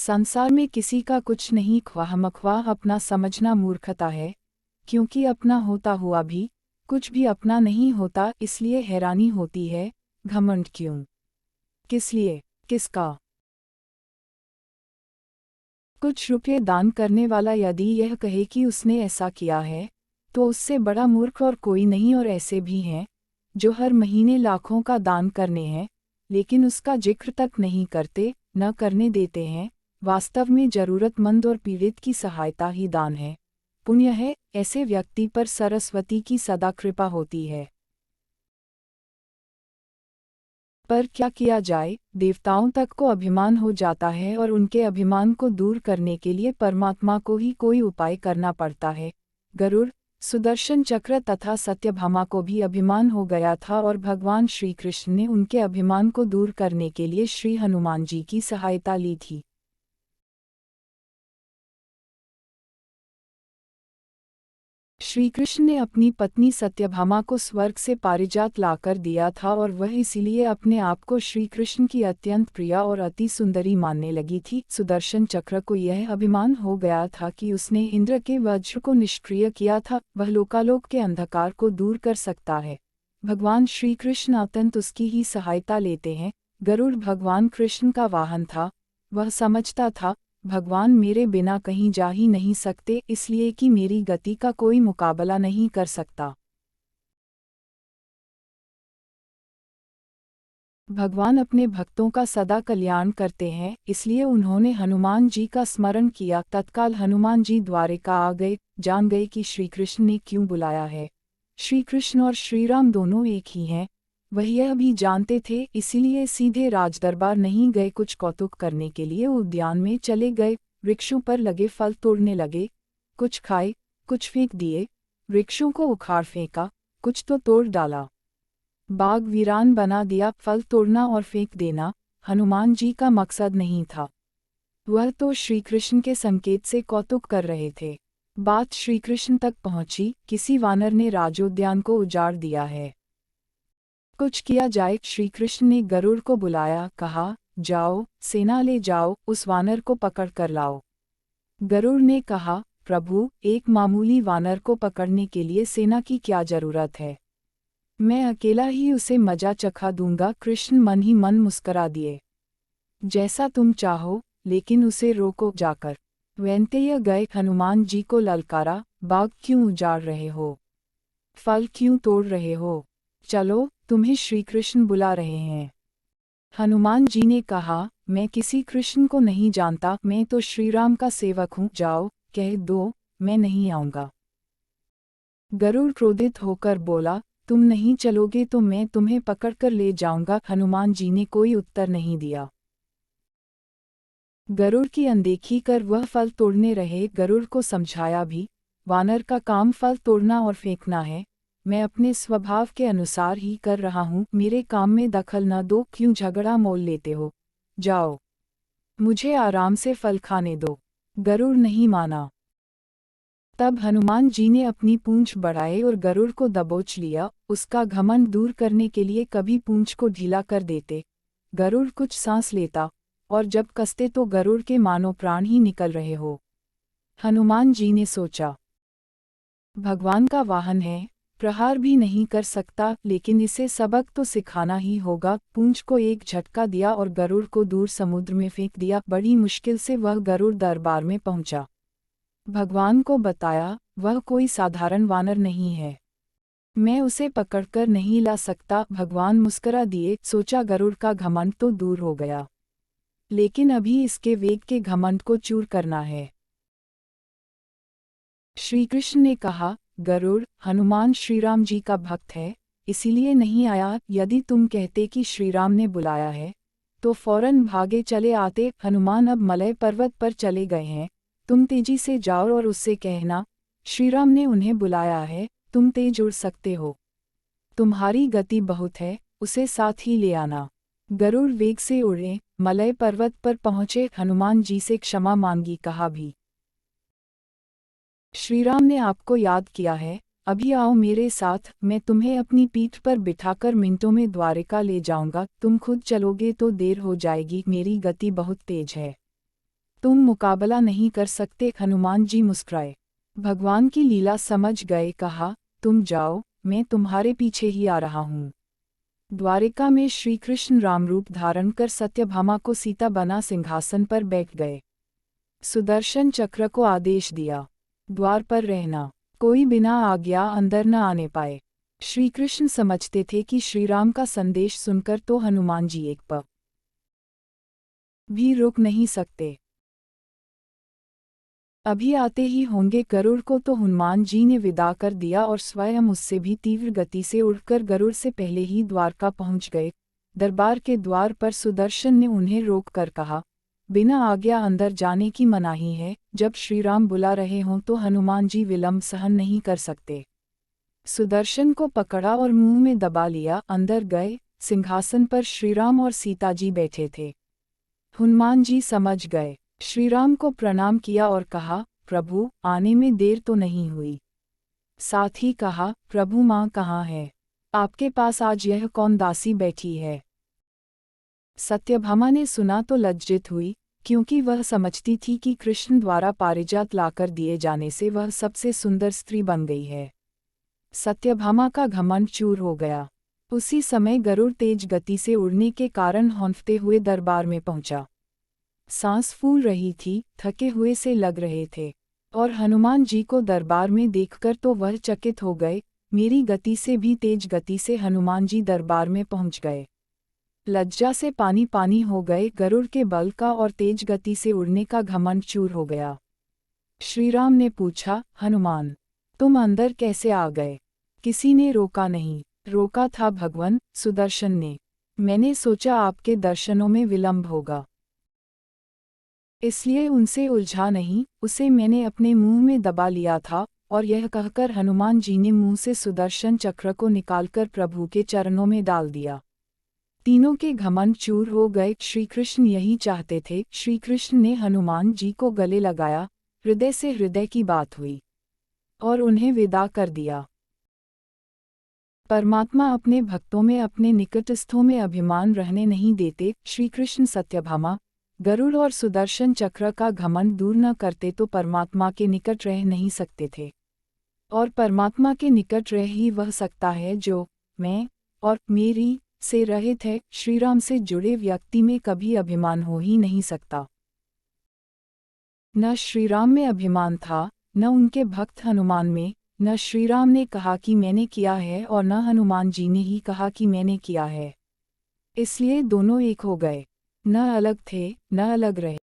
संसार में किसी का कुछ नहीं ख्वाह-मख्वाह अपना समझना मूर्खता है, क्योंकि अपना होता हुआ भी कुछ भी अपना नहीं होता। इसलिए हैरानी होती है, घमंड क्यों? किस लिए? किसका? कुछ रुपये दान करने वाला यदि यह कहे कि उसने ऐसा किया है, तो उससे बड़ा मूर्ख और कोई नहीं। और ऐसे भी हैं, जो हर महीने लाखों का दान करने हैं, लेकिन उसका जिक्र तक नहीं करते, न करने देते हैं। वास्तव में जरूरतमंद और पीड़ित की सहायता ही दान है, पुण्य है। ऐसे व्यक्ति पर सरस्वती की सदा कृपा होती है। पर क्या किया जाए, देवताओं तक को अभिमान हो जाता है और उनके अभिमान को दूर करने के लिए परमात्मा को ही कोई उपाय करना पड़ता है। गरुड़, सुदर्शन चक्र तथा सत्यभामा को भी अभिमान हो गया था और भगवान श्री कृष्ण ने उनके अभिमान को दूर करने के लिए श्री हनुमान जी की सहायता ली थी। श्री कृष्ण ने अपनी पत्नी सत्यभामा को स्वर्ग से पारिजात लाकर दिया था और वह इसीलिए अपने आप को श्री कृष्ण की अत्यंत प्रिया और अति सुंदरी मानने लगी थी। सुदर्शन चक्र को यह अभिमान हो गया था कि उसने इंद्र के वज्र को निष्क्रिय किया था, वह लोकालोक के अंधकार को दूर कर सकता है। भगवान श्री कृष्ण अत्यंत उसकी ही सहायता लेते हैं। गरुड़ भगवान कृष्ण का वाहन था। वह समझता था, भगवान मेरे बिना कहीं जा ही नहीं सकते, इसलिए कि मेरी गति का कोई मुकाबला नहीं कर सकता। भगवान अपने भक्तों का सदा कल्याण करते हैं, इसलिए उन्होंने हनुमान जी का स्मरण किया। तत्काल हनुमान जी द्वारिका आ गए, जान गए कि श्री कृष्ण ने क्यों बुलाया है। श्री कृष्ण और श्री राम दोनों एक ही हैं, वह यह भी जानते थे, इसीलिए सीधे राजदरबार नहीं गए। कुछ कौतुक करने के लिए उद्यान में चले गए। वृक्षों पर लगे फल तोड़ने लगे, कुछ खाए, कुछ फेंक दिए। वृक्षों को उखाड़ फेंका, कुछ तो तोड़ डाला। बाग वीरान बना दिया। फल तोड़ना और फेंक देना हनुमान जी का मकसद नहीं था, वह तो श्री कृष्ण के संकेत से कौतुक कर रहे थे। बात श्री कृष्ण तक पहुंची, किसी वानर ने राजोद्यान को उजाड़ दिया है, कुछ किया जाए। श्री कृष्ण ने गरुड़ को बुलाया, कहा, जाओ, सेना ले जाओ, उस वानर को पकड़ कर लाओ। गरुड़ ने कहा, प्रभु, एक मामूली वानर को पकड़ने के लिए सेना की क्या जरूरत है, मैं अकेला ही उसे मजा चखा दूंगा। कृष्ण मन ही मन मुस्करा दिए, जैसा तुम चाहो, लेकिन उसे रोको जाकर। वैंतेय गए, हनुमान जी को ललकारा, बाग क्यों उजाड़ रहे हो, फल क्यों तोड़ रहे हो, चलो, तुम्हें श्री कृष्ण बुला रहे हैं। हनुमान जी ने कहा, मैं किसी कृष्ण को नहीं जानता, मैं तो श्री राम का सेवक हूँ, जाओ, कह दो, मैं नहीं आऊँगा। गरुड़ क्रोधित होकर बोला, तुम नहीं चलोगे तो मैं तुम्हें पकड़कर ले जाऊंगा। हनुमान जी ने कोई उत्तर नहीं दिया। गरुड़ की अनदेखी कर वह फल तोड़ने रहे। गरुड़ को समझाया भी, वानर का काम फल तोड़ना और फेंकना है, मैं अपने स्वभाव के अनुसार ही कर रहा हूँ, मेरे काम में दखल न दो, क्यों झगड़ा मोल लेते हो, जाओ, मुझे आराम से फल खाने दो। गरुड़ नहीं माना। तब हनुमान जी ने अपनी पूंछ बढ़ाई और गरुड़ को दबोच लिया। उसका घमंड दूर करने के लिए कभी पूंछ को ढीला कर देते, गरुड़ कुछ सांस लेता, और जब कसते तो गरुड़ के मानो प्राण ही निकल रहे हो। हनुमान जी ने सोचा, भगवान का वाहन है, प्रहार भी नहीं कर सकता, लेकिन इसे सबक तो सिखाना ही होगा। पूंछ को एक झटका दिया और गरुड़ को दूर समुद्र में फेंक दिया। बड़ी मुश्किल से वह गरुड़ दरबार में पहुंचा। भगवान को बताया, वह कोई साधारण वानर नहीं है, मैं उसे पकड़कर नहीं ला सकता। भगवान मुस्करा दिए, सोचा गरुड़ का घमंड तो दूर हो गया, लेकिन अभी इसके वेग के घमंड को चूर करना है। श्री कृष्ण ने कहा, गरुड़, हनुमान श्रीराम जी का भक्त है, इसीलिए नहीं आया। यदि तुम कहते कि श्रीराम ने बुलाया है, तो फौरन भागे चले आते। हनुमान अब मलय पर्वत पर चले गए हैं, तुम तेजी से जाओ और उससे कहना, श्रीराम ने उन्हें बुलाया है, तुम तेज उड़ सकते हो, तुम्हारी गति बहुत है, उसे साथ ही ले आना। गरुड़ वेग से उड़े, मलय पर्वत पर पहुँचे। हनुमान जी से क्षमा मांगी, कहा भी, श्रीराम ने आपको याद किया है, अभी आओ मेरे साथ, मैं तुम्हें अपनी पीठ पर बिठाकर मिनटों में द्वारिका ले जाऊंगा। तुम खुद चलोगे तो देर हो जाएगी, मेरी गति बहुत तेज है। तुम मुकाबला नहीं कर सकते। हनुमान जी मुस्कुराए, भगवान की लीला समझ गए, कहा, तुम जाओ, मैं तुम्हारे पीछे ही आ रहा हूँ। द्वारिका में श्री कृष्ण रामरूप धारण कर सत्यभामा को सीता बना सिंहासन पर बैठ गए। सुदर्शन चक्र को आदेश दिया, द्वार पर रहना, कोई बिना आज्ञा अंदर न आने पाए। श्री कृष्ण समझते थे कि श्रीराम का संदेश सुनकर तो हनुमान जी एक पल भी रुक नहीं सकते, अभी आते ही होंगे। गरुड़ को तो हनुमान जी ने विदा कर दिया और स्वयं उससे भी तीव्र गति से उड़कर गरुड़ से पहले ही द्वारका पहुंच गए। दरबार के द्वार पर सुदर्शन ने उन्हें रोक कर कहा, बिना आज्ञा अंदर जाने की मनाही है। जब श्रीराम बुला रहे हों तो हनुमान जी विलंब सहन नहीं कर सकते। सुदर्शन को पकड़ा और मुंह में दबा लिया। अंदर गए, सिंहासन पर श्रीराम और सीता जी बैठे थे। हनुमान जी समझ गए, श्रीराम को प्रणाम किया और कहा, प्रभु, आने में देर तो नहीं हुई। साथ ही कहा, प्रभु माँ कहाँ है? आपके पास आज यह कौन दासी बैठी है? सत्यभामा ने सुना तो लज्जित हुई, क्योंकि वह समझती थी कि कृष्ण द्वारा पारिजात लाकर दिए जाने से वह सबसे सुंदर स्त्री बन गई है। सत्यभामा का घमंड चूर हो गया। उसी समय गरुड़ तेज गति से उड़ने के कारण हौंफते हुए दरबार में पहुंचा। सांस फूल रही थी, थके हुए से लग रहे थे, और हनुमान जी को दरबार में देखकर तो वह चकित हो गए। मेरी गति से भी तेज गति से हनुमान जी दरबार में पहुंच गए। लज्जा से पानी पानी हो गए। गरुड़ के बल का और तेज गति से उड़ने का घमंड चूर हो गया। श्रीराम ने पूछा, हनुमान, तुम अंदर कैसे आ गए? किसी ने रोका नहीं। रोका था भगवान सुदर्शन ने। मैंने सोचा आपके दर्शनों में विलंब होगा, इसलिए उनसे उलझा नहीं, उसे मैंने अपने मुंह में दबा लिया था। और यह कहकर हनुमान जी ने मुंह से सुदर्शन चक्र को निकालकर प्रभु के चरणों में डाल दिया। तीनों के घमंड चूर हो गए। श्री कृष्ण यही चाहते थे। श्री कृष्ण ने हनुमान जी को गले लगाया, हृदय से हृदय की बात हुई, और उन्हें विदा कर दिया। परमात्मा अपने भक्तों में, अपने निकटस्थों में अभिमान रहने नहीं देते। श्री कृष्ण सत्यभामा, गरुड़ और सुदर्शन चक्र का घमंड दूर न करते तो परमात्मा के निकट रह नहीं सकते थे। और परमात्मा के निकट रह ही वह सकता है जो मैं और मेरी से रहित है। श्रीराम से जुड़े व्यक्ति में कभी अभिमान हो ही नहीं सकता। न श्रीराम में अभिमान था, न उनके भक्त हनुमान में। न श्रीराम ने कहा कि मैंने किया है और न हनुमान जी ने ही कहा कि मैंने किया है। इसलिए दोनों एक हो गए, न अलग थे, न अलग रहे।